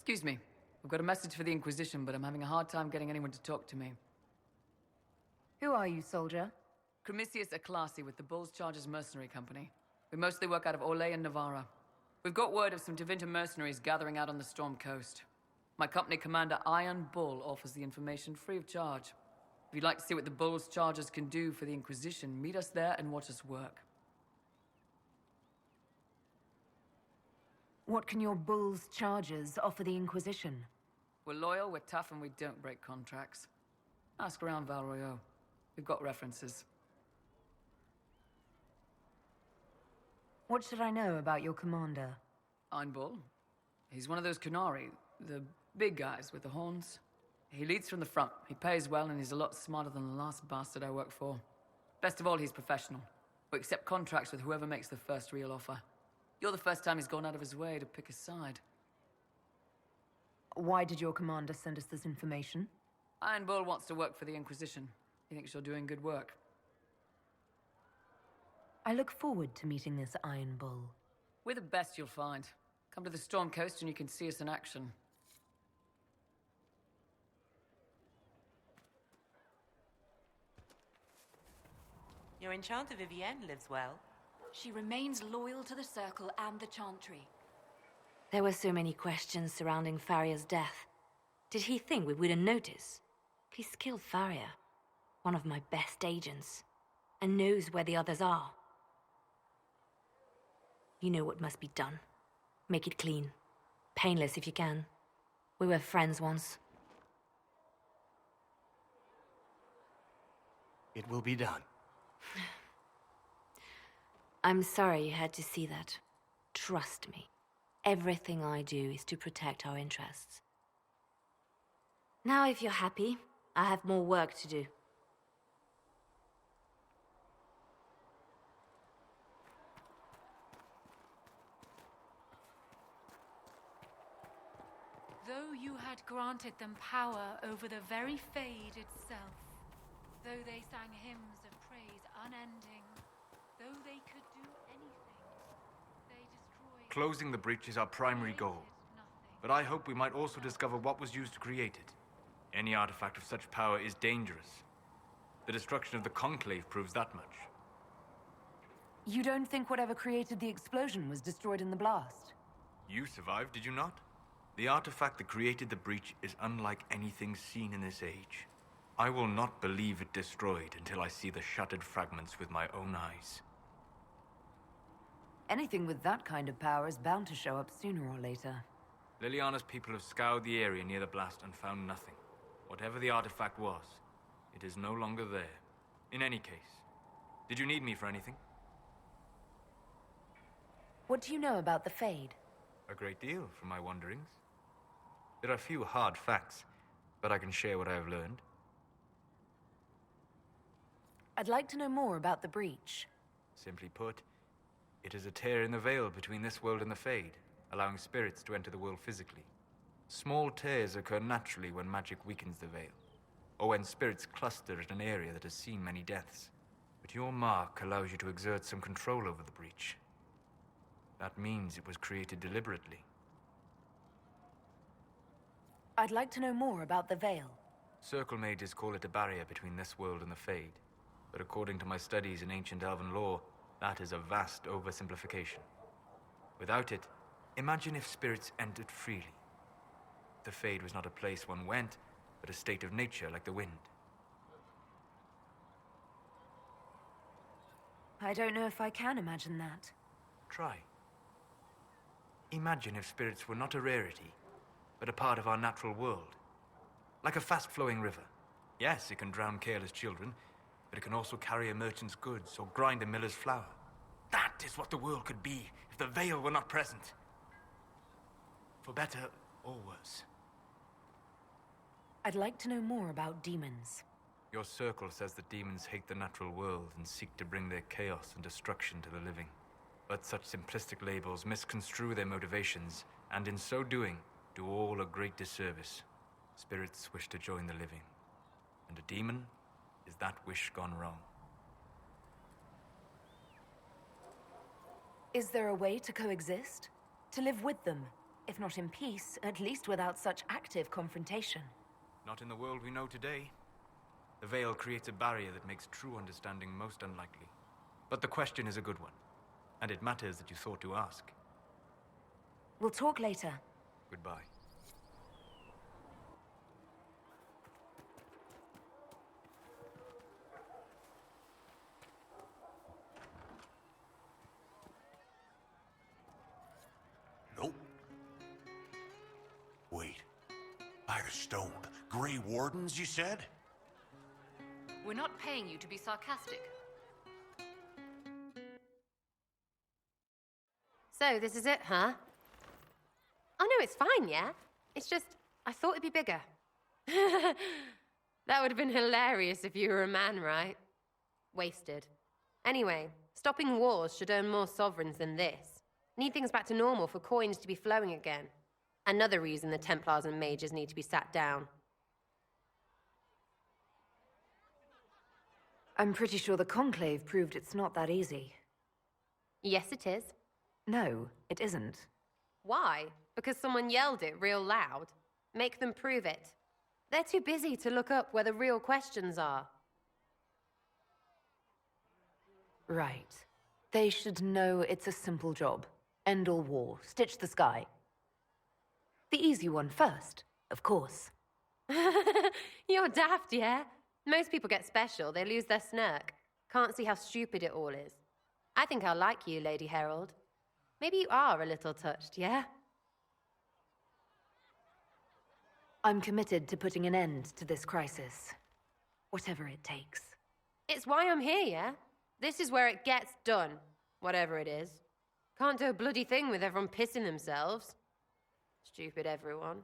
Excuse me. I've got a message for the Inquisition, but I'm having a hard time getting anyone to talk to me. Who are you, soldier? Cremisius Aclasi with the Bull's Chargers Mercenary Company. We mostly work out of Orlais and Navarra. We've got word of some Tevinter mercenaries gathering out on the Storm Coast. My company commander, Iron Bull, offers the information free of charge. If you'd like to see what the Bull's Chargers can do for the Inquisition, meet us there and watch us work. What can your Bull's Chargers offer the Inquisition? We're loyal, we're tough, and we don't break contracts. Ask around Val Royeaux. We've got references. What should I know about your commander? Iron Bull. He's one of those Kunari, the big guys with the horns. He leads from the front, he pays well, and he's a lot smarter than the last bastard I worked for. Best of all, he's professional. We accept contracts with whoever makes the first real offer. You're the first time he's gone out of his way to pick a side. Why did your commander send us this information? Iron Bull wants to work for the Inquisition. He thinks you're doing good work. I look forward to meeting this Iron Bull. We're the best you'll find. Come to the Storm Coast and you can see us in action. Your enchanter Vivienne lives well. She remains loyal to the Circle and the Chantry. There were so many questions surrounding Faria's death. Did he think we wouldn't notice? He's killed Faria, one of my best agents, and knows where the others are. You know what must be done. Make it clean. Painless if you can. We were friends once. It will be done. I'm sorry you had to see that. Trust me. Everything I do is to protect our interests. Now, if you're happy, I have more work to do. Though you had granted them power over the very Fade itself, though they sang hymns of praise unending, though they could do anything, they destroyed... Closing the breach is our primary goal. But I hope we might also discover what was used to create it. Any artifact of such power is dangerous. The destruction of the Conclave proves that much. You don't think whatever created the explosion was destroyed in the blast? You survived, did you not? The artifact that created the breach is unlike anything seen in this age. I will not believe it destroyed until I see the shattered fragments with my own eyes. Anything with that kind of power is bound to show up sooner or later. Liliana's people have scoured the area near the blast and found nothing. Whatever the artifact was, it is no longer there. In any case, did you need me for anything? What do you know about the Fade? A great deal from my wanderings. There are few hard facts, but I can share what I have learned. I'd like to know more about the breach. Simply put, it is a tear in the veil between this world and the Fade, allowing spirits to enter the world physically. Small tears occur naturally when magic weakens the veil, or when spirits cluster at an area that has seen many deaths. But your mark allows you to exert some control over the breach. That means it was created deliberately. I'd like to know more about the Veil. Circle mages call it a barrier between this world and the Fade, but according to my studies in ancient elven lore, that is a vast oversimplification. Without it, imagine if spirits entered freely. The Fade was not a place one went, but a state of nature like the wind. I don't know if I can imagine that. Try. Imagine if spirits were not a rarity, but a part of our natural world. Like a fast-flowing river. Yes, it can drown careless children, but it can also carry a merchant's goods or grind a miller's flour. That is what the world could be if the Veil were not present. For better or worse. I'd like to know more about demons. Your circle says that demons hate the natural world and seek to bring their chaos and destruction to the living. But such simplistic labels misconstrue their motivations, and in so doing, do all a great disservice. Spirits wish to join the living, and a demon is that wish gone wrong. Is there a way to coexist? To live with them? If not in peace, at least without such active confrontation. Not in the world we know today. The veil creates a barrier that makes true understanding most unlikely. But the question is a good one, and it matters that you thought to ask. We'll talk later. Goodbye. Nope. Wait. Iron Stone. Grey Wardens, you said? We're not paying you to be sarcastic. So, this is it, huh? Oh no, it's fine, yeah? It's just, I thought it'd be bigger. That would have been hilarious if you were a man, right? Wasted. Anyway, stopping wars should earn more sovereigns than this. Need things back to normal for coins to be flowing again. Another reason the Templars and mages need to be sat down. I'm pretty sure the Conclave proved it's not that easy. Yes, it is. No, it isn't. Why? Because someone yelled it real loud? Make them prove it. They're too busy to look up where the real questions are. Right. They should know it's a simple job. End all war, stitch the sky. The easy one first, of course. You're daft, yeah? Most people get special, they lose their smirk. Can't see how stupid it all is. I think I'll like you, Lady Herald. Maybe you are a little touched, yeah? I'm committed to putting an end to this crisis. Whatever it takes. It's why I'm here, yeah? This is where it gets done, whatever it is. Can't do a bloody thing with everyone pissing themselves. Stupid everyone.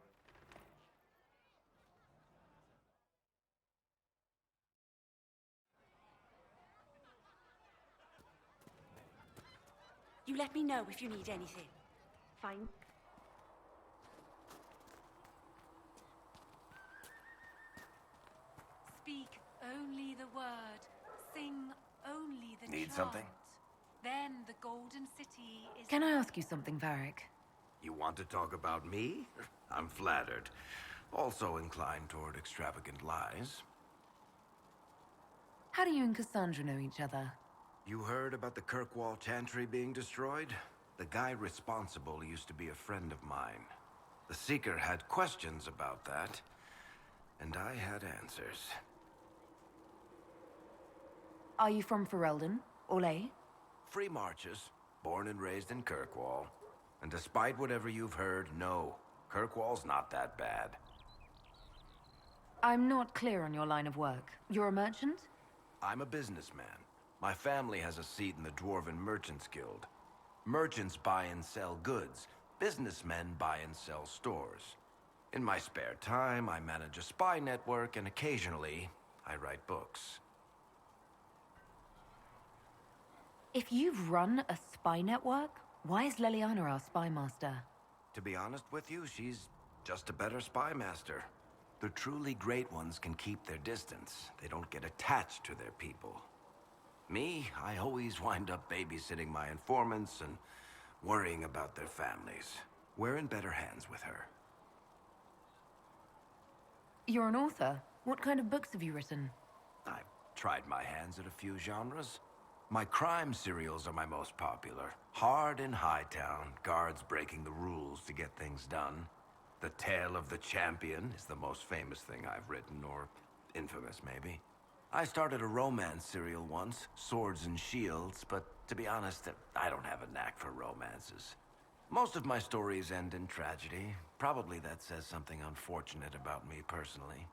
You let me know if you need anything. Fine. Speak only the word. Sing only the Need chant. something? Then the Golden City is... Can I ask you something, Varric? You want to talk about me? I'm flattered. Also inclined toward extravagant lies. How do you and Cassandra know each other? You heard about the Kirkwall Chantry being destroyed? The guy responsible used to be a friend of mine. The Seeker had questions about that, and I had answers. Are you from Ferelden? Orlais? Free marches, born and raised in Kirkwall. And despite whatever you've heard, no, Kirkwall's not that bad. I'm not clear on your line of work. You're a merchant? I'm a businessman. My family has a seat in the Dwarven Merchants Guild. Merchants buy and sell goods. Businessmen buy and sell stores. In my spare time, I manage a spy network, and occasionally, I write books. If you've run a spy network, why is Leliana our spy master? To be honest with you, she's just a better spy master. The truly great ones can keep their distance. They don't get attached to their people. Me, I always wind up babysitting my informants and worrying about their families. We're in better hands with her. You're an author. What kind of books have you written? I've tried my hands at a few genres. My crime serials are my most popular. Hard in Hightown, guards breaking the rules to get things done. The Tale of the Champion is the most famous thing I've written, or infamous maybe. I started a romance serial once, Swords and Shields, but to be honest, I don't have a knack for romances. Most of my stories end in tragedy. Probably that says something unfortunate about me personally.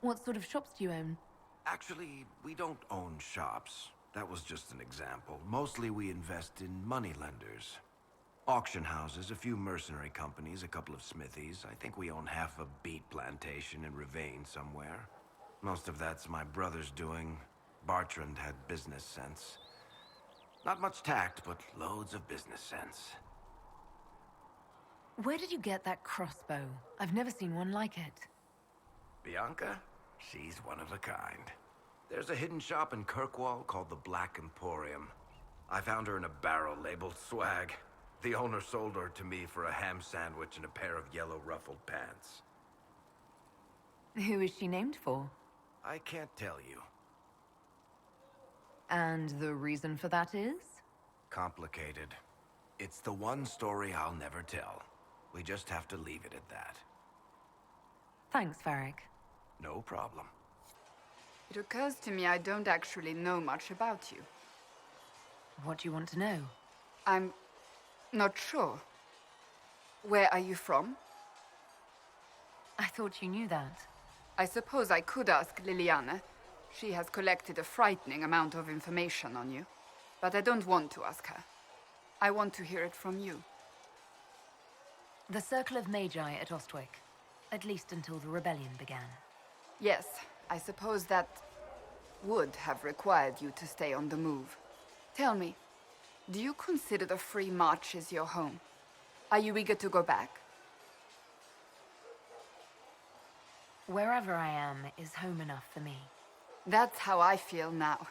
What sort of shops do you own? Actually, we don't own shops. That was just an example. Mostly we invest in moneylenders. Auction houses, a few mercenary companies, a couple of smithies. I think we own half a beet plantation in Ravane somewhere. Most of that's my brother's doing. Bartrand had business sense. Not much tact, but loads of business sense. Where did you get that crossbow? I've never seen one like it. Bianca? She's one of a kind. There's a hidden shop in Kirkwall called the Black Emporium. I found her in a barrel labeled swag. The owner sold her to me for a ham sandwich and a pair of yellow ruffled pants. Who is she named for? I can't tell you. And the reason for that is? Complicated. It's the one story I'll never tell. We just have to leave it at that. Thanks, Varric. No problem. It occurs to me I don't actually know much about you. What do you want to know? I'm not sure. Where are you from? I thought you knew that. I suppose I could ask Liliana. She has collected a frightening amount of information on you. But I don't want to ask her. I want to hear it from you. The Circle of Magi at Ostwick. At least until the rebellion began. Yes, I suppose that would have required you to stay on the move. Tell me, do you consider the Free Marches your home? Are you eager to go back? Wherever I am is home enough for me. That's how I feel now,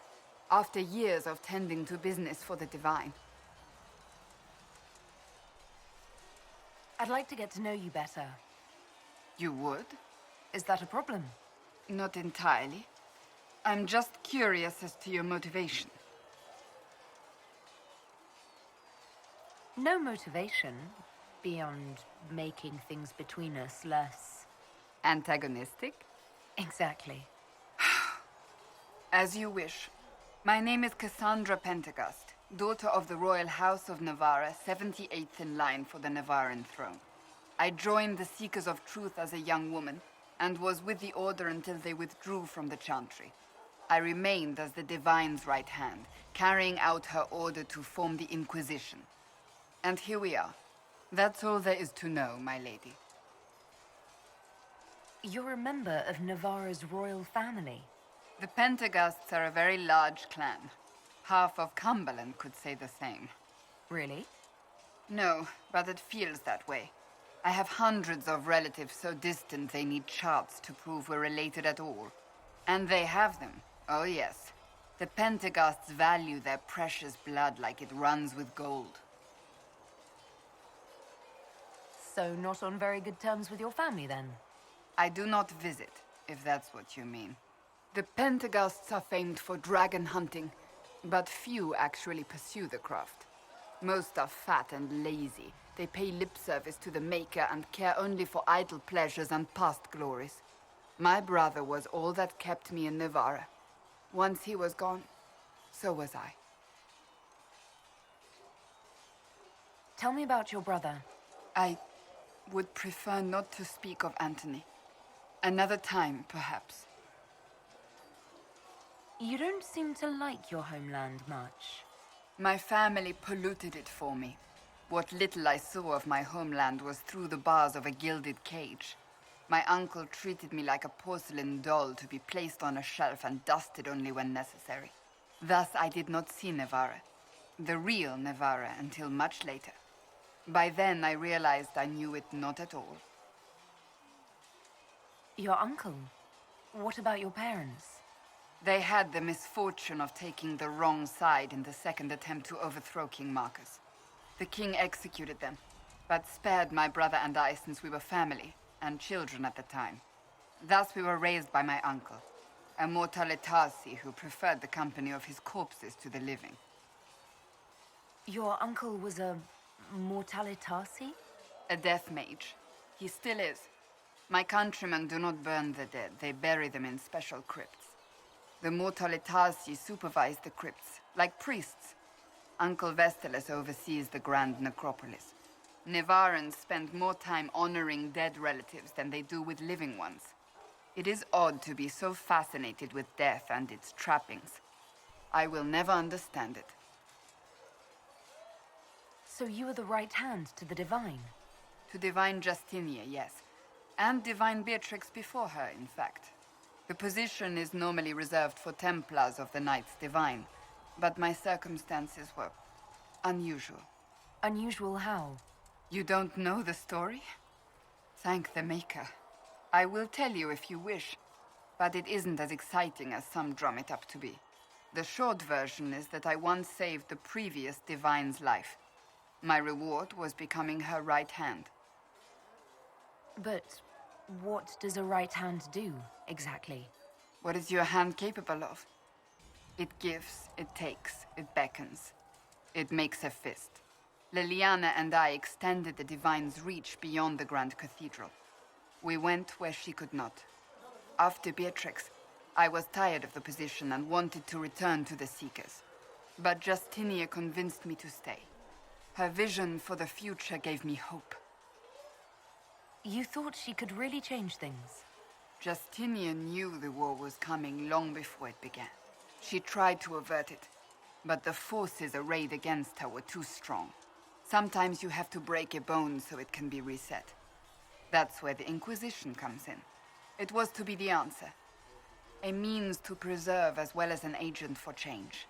after years of tending to business for the Divine. I'd like to get to know you better. You would? Is that a problem? Not entirely. I'm just curious as to your motivation. No motivation, beyond making things between us less... Antagonistic? Exactly. As you wish. My name is Cassandra Pentecost, daughter of the Royal House of Navarra, 78th in line for the Navarran throne. I joined the Seekers of Truth as a young woman, and was with the Order until they withdrew from the Chantry. I remained as the Divine's right hand, carrying out her order to form the Inquisition. And here we are. That's all there is to know, my lady. You're a member of Navarra's royal family. The Pentecosts are a very large clan. Half of Cumberland could say the same. Really? No, but it feels that way. I have hundreds of relatives so distant they need charts to prove we're related at all. And they have them. Oh yes. The Pentecosts value their precious blood like it runs with gold. So not on very good terms with your family, then? I do not visit, if that's what you mean. The Pentecosts are famed for dragon hunting, but few actually pursue the craft. Most are fat and lazy. They pay lip service to the Maker and care only for idle pleasures and past glories. My brother was all that kept me in Navarra. Once he was gone, so was I. Tell me about your brother. I would prefer not to speak of Anthony. Another time, perhaps. You don't seem to like your homeland much. My family polluted it for me. What little I saw of my homeland was through the bars of a gilded cage. My uncle treated me like a porcelain doll to be placed on a shelf and dusted only when necessary. Thus, I did not see Navarra, the real Navarra, until much later. By then, I realized I knew it not at all. Your uncle? What about your parents? They had the misfortune of taking the wrong side in the second attempt to overthrow King Marcus. The king executed them, but spared my brother and I since we were family, and children at the time. Thus we were raised by my uncle, a mortalitasi who preferred the company of his corpses to the living. Your uncle was a mortalitasi? A death mage. He still is. My countrymen do not burn the dead, they bury them in special crypts. The mortalitasi supervise the crypts, like priests. Uncle Vestalis oversees the grand necropolis. Navarrans spend more time honoring dead relatives than they do with living ones. It is odd to be so fascinated with death and its trappings. I will never understand it. So you were the right hand to the Divine? To Divine Justinia, yes. And Divine Beatrix before her, in fact. The position is normally reserved for Templars of the Knights Divine, but my circumstances were unusual. Unusual how? You don't know the story? Thank the Maker. I will tell you if you wish, but it isn't as exciting as some drum it up to be. The short version is that I once saved the previous Divine's life. My reward was becoming her right hand. But what does a right hand do, exactly? What is your hand capable of? It gives, it takes, it beckons. It makes a fist. Liliana and I extended the Divine's reach beyond the Grand Cathedral. We went where she could not. After Beatrix, I was tired of the position and wanted to return to the Seekers. But Justinia convinced me to stay. Her vision for the future gave me hope. You thought she could really change things? Justinia knew the war was coming long before it began. She tried to avert it, but the forces arrayed against her were too strong. Sometimes you have to break a bone so it can be reset. That's where the Inquisition comes in. It was to be the answer. A means to preserve as well as an agent for change.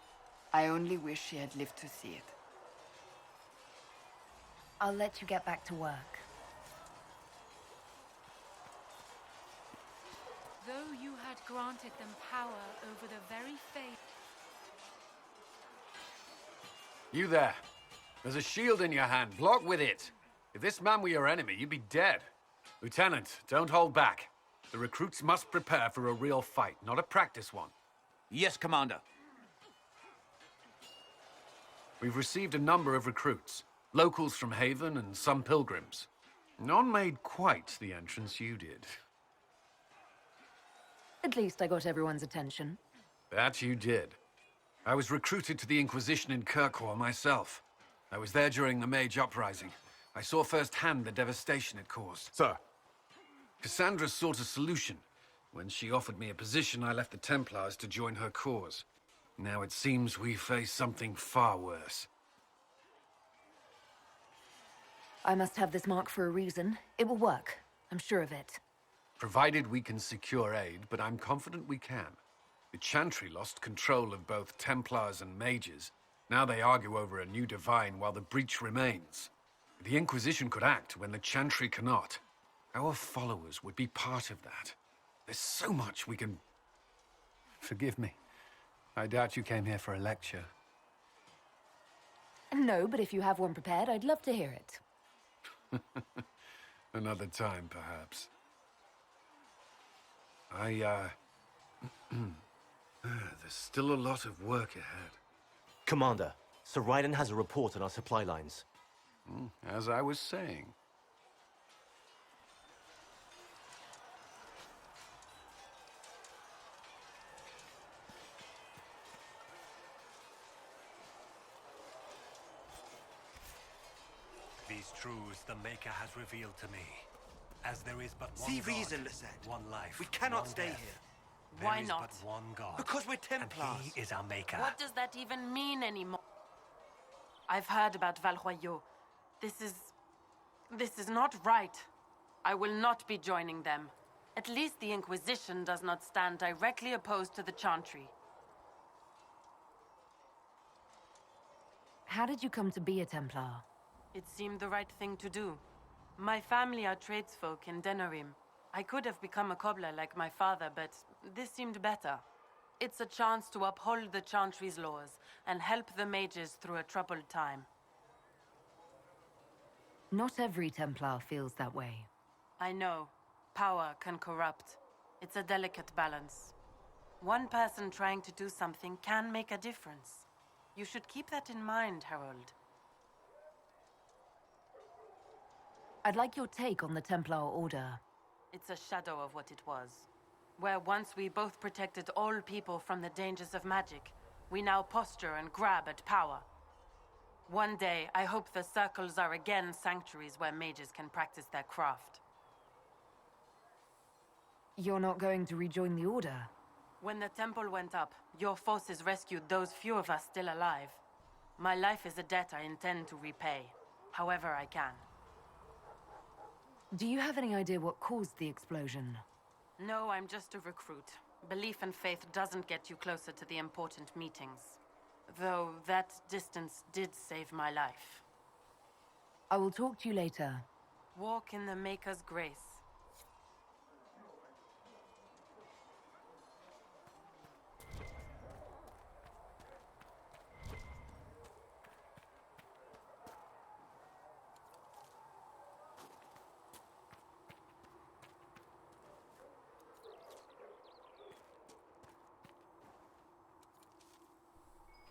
I only wish she had lived to see it. I'll let you get back to work. Though you had granted them power over the very fate. You there. There's a shield in your hand. Block with it. If this man were your enemy, you'd be dead. Lieutenant, don't hold back. The recruits must prepare for a real fight, not a practice one. Yes, Commander. We've received a number of recruits. Locals from Haven and some pilgrims. None made quite the entrance you did. At least I got everyone's attention. That you did. I was recruited to the Inquisition in Kirkwall myself. I was there during the Mage Uprising. I saw firsthand the devastation it caused. Sir. Cassandra sought a solution. When she offered me a position, I left the Templars to join her cause. Now it seems we face something far worse. I must have this mark for a reason. It will work. I'm sure of it. Provided we can secure aid, but I'm confident we can. The Chantry lost control of both Templars and Mages. Now they argue over a new Divine while the breach remains. The Inquisition could act when the Chantry cannot. Our followers would be part of that. There's so much we can... Forgive me. I doubt you came here for a lecture. No, but if you have one prepared, I'd love to hear it. Another time, perhaps. There's still a lot of work ahead. Commander, Sir Ryden has a report on our supply lines. As I was saying. These truths the Maker has revealed to me. As there is but one See God, reason, Lisette. one life, We cannot one stay death. here. There Why is not? but one God. Because we're Templars. And he is our Maker. What does that even mean anymore? I've heard about Valroyaux. This is not right. I will not be joining them. At least the Inquisition does not stand directly opposed to the Chantry. How did you come to be a Templar? It seemed the right thing to do. My family are tradesfolk in Denerim. I could have become a cobbler like my father, but this seemed better. It's a chance to uphold the Chantry's laws and help the mages through a troubled time. Not every Templar feels that way. I know. Power can corrupt. It's a delicate balance. One person trying to do something can make a difference. You should keep that in mind, Harold. I'd like your take on the Templar Order. It's a shadow of what it was. Where once we both protected all people from the dangers of magic, we now posture and grab at power. One day, I hope the circles are again sanctuaries where mages can practice their craft. You're not going to rejoin the Order? When the temple went up, your forces rescued those few of us still alive. My life is a debt I intend to repay, however I can. Do you have any idea what caused the explosion? No, I'm just a recruit. Belief and faith doesn't get you closer to the important meetings. Though that distance did save my life. I will talk to you later. Walk in the Maker's grace.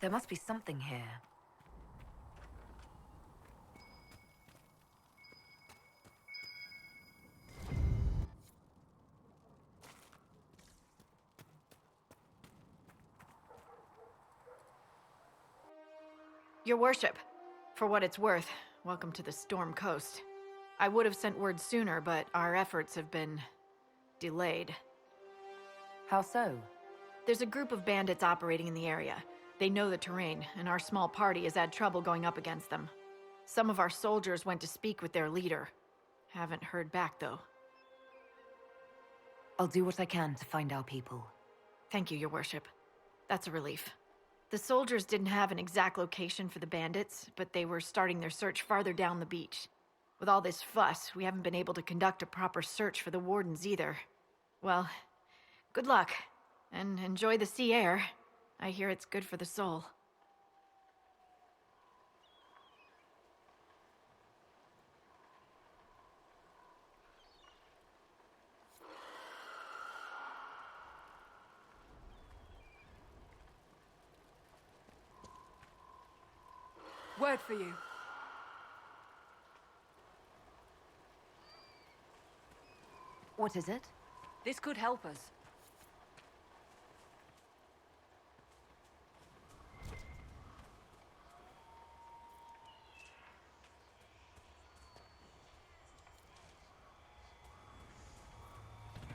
There must be something here. Your worship, for what it's worth, welcome to the Storm Coast. I would have sent word sooner, but our efforts have been delayed. How so? There's a group of bandits operating in the area. They know the terrain, and our small party has had trouble going up against them. Some of our soldiers went to speak with their leader. Haven't heard back, though. I'll do what I can to find our people. Thank you, Your Worship. That's a relief. The soldiers didn't have an exact location for the bandits, but they were starting their search farther down the beach. With all this fuss, we haven't been able to conduct a proper search for the wardens either. Well, good luck, and enjoy the sea air. I hear it's good for the soul. Word for you. What is it? This could help us.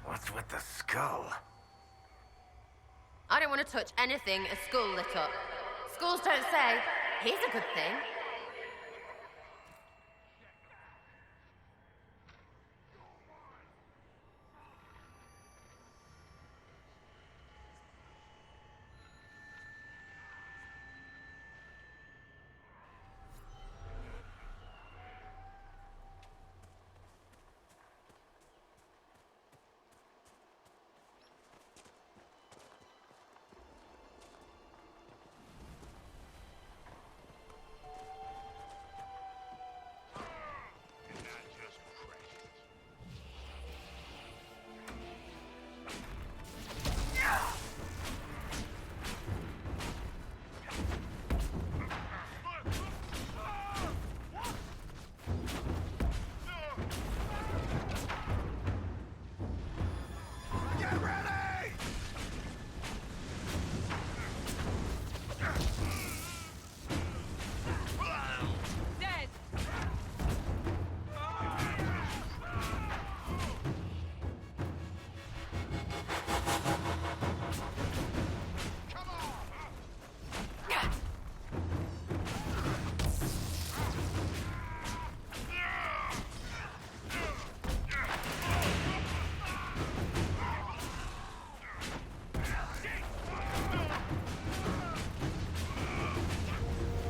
What's with the skull? I don't want to touch anything a skull lit up. Skulls don't say, here's a good thing.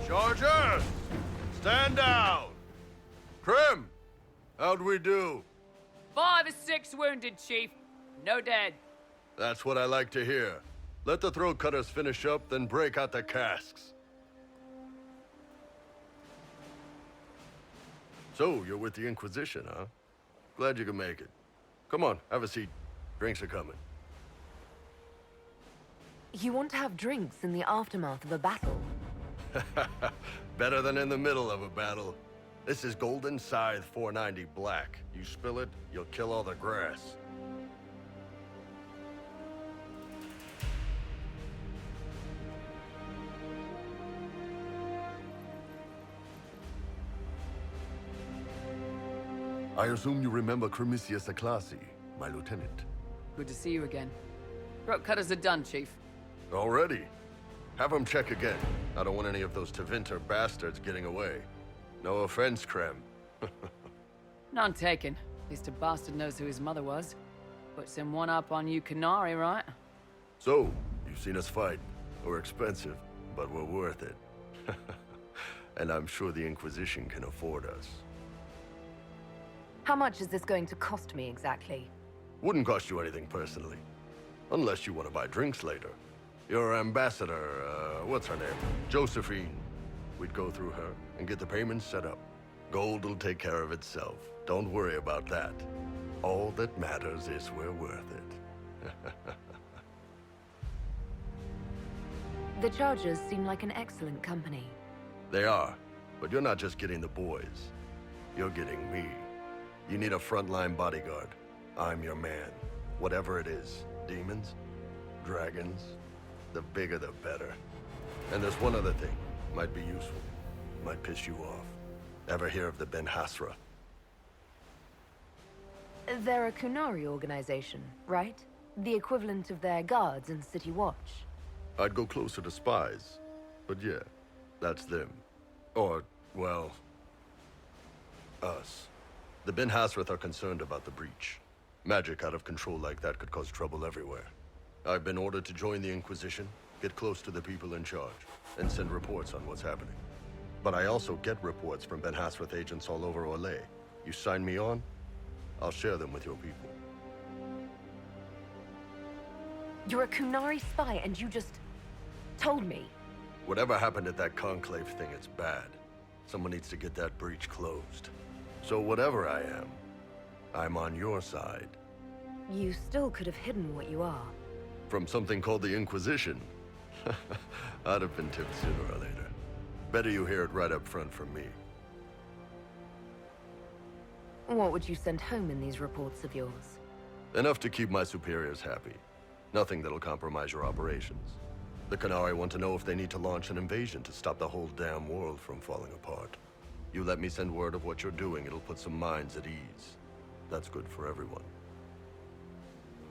Chargers! Stand down! Krim! How'd we do? 5 or 6 wounded, Chief. No dead. That's what I like to hear. Let the throat cutters finish up, then break out the casks. So, you're with the Inquisition, huh? Glad you could make it. Come on, have a seat. Drinks are coming. You want to have drinks in the aftermath of a battle? Better than in the middle of a battle. This is Golden Scythe 490 Black. You spill it, you'll kill all the grass. I assume you remember Cremisius Aclassi, my lieutenant. Good to see you again. Throat cutters are done, Chief. Already? Have them check again. I don't want any of those Tevinter bastards getting away. No offense, Krem. None taken. At least a bastard knows who his mother was. Puts him one up on you Canary, right? So, you've seen us fight. We're expensive, but we're worth it. And I'm sure the Inquisition can afford us. How much is this going to cost me exactly? Wouldn't cost you anything personally. Unless you want to buy drinks later. Your ambassador, what's her name? Josephine. We'd go through her and get the payments set up. Gold will take care of itself. Don't worry about that. All that matters is we're worth it. The Chargers seem like an excellent company. They are, but you're not just getting the boys. You're getting me. You need a frontline bodyguard. I'm your man. Whatever it is. Demons? Dragons? The bigger the better. And there's one other thing. Might be useful. Might piss you off. Ever hear of the Ben Hasra? They're a Kunari organization, right? The equivalent of their guards in City Watch. I'd go closer to spies. But yeah, that's them. Or, well, us. The Ben Hasrath are concerned about the breach. Magic out of control like that could cause trouble everywhere. I've been ordered to join the Inquisition, get close to the people in charge, and send reports on what's happening. But I also get reports from Ben Hasrath agents all over Orlais. You sign me on, I'll share them with your people. You're a Kunari spy and you just told me. Whatever happened at that Conclave thing, it's bad. Someone needs to get that breach closed. So whatever I am, I'm on your side. You still could have hidden what you are. From something called the Inquisition. I'd have been tipped sooner or later. Better you hear it right up front from me. What would you send home in these reports of yours? Enough to keep my superiors happy. Nothing that'll compromise your operations. The Qunari want to know if they need to launch an invasion to stop the whole damn world from falling apart. You let me send word of what you're doing, it'll put some minds at ease. That's good for everyone.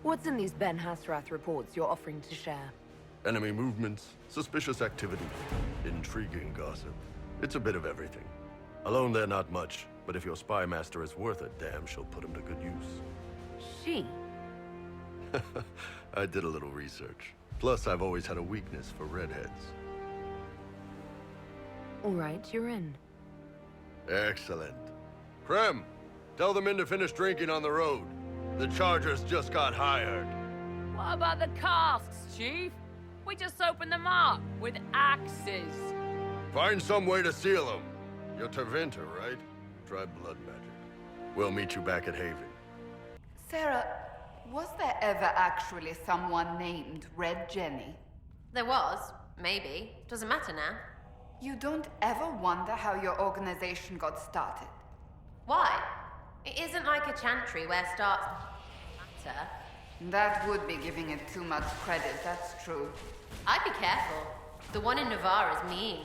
What's in these Ben Hasrath reports you're offering to share? Enemy movements, suspicious activity, intriguing gossip. It's a bit of everything. Alone they're not much, but if your spy master is worth a damn, she'll put him to good use. She? I did a little research. Plus, I've always had a weakness for redheads. All right, you're in. Excellent. Krem, tell the men to finish drinking on the road. The Chargers just got hired. What about the casks, Chief? We just opened them up with axes. Find some way to seal them. You're Tervinter, right? Try blood magic. We'll meet you back at Haven. Sarah, was there ever actually someone named Red Jenny? There was, maybe. Doesn't matter now. You don't ever wonder how your organization got started? Why? It isn't like a chantry where starts matter. That would be giving it too much credit, that's true. I'd be careful. The one in Navarre is mean.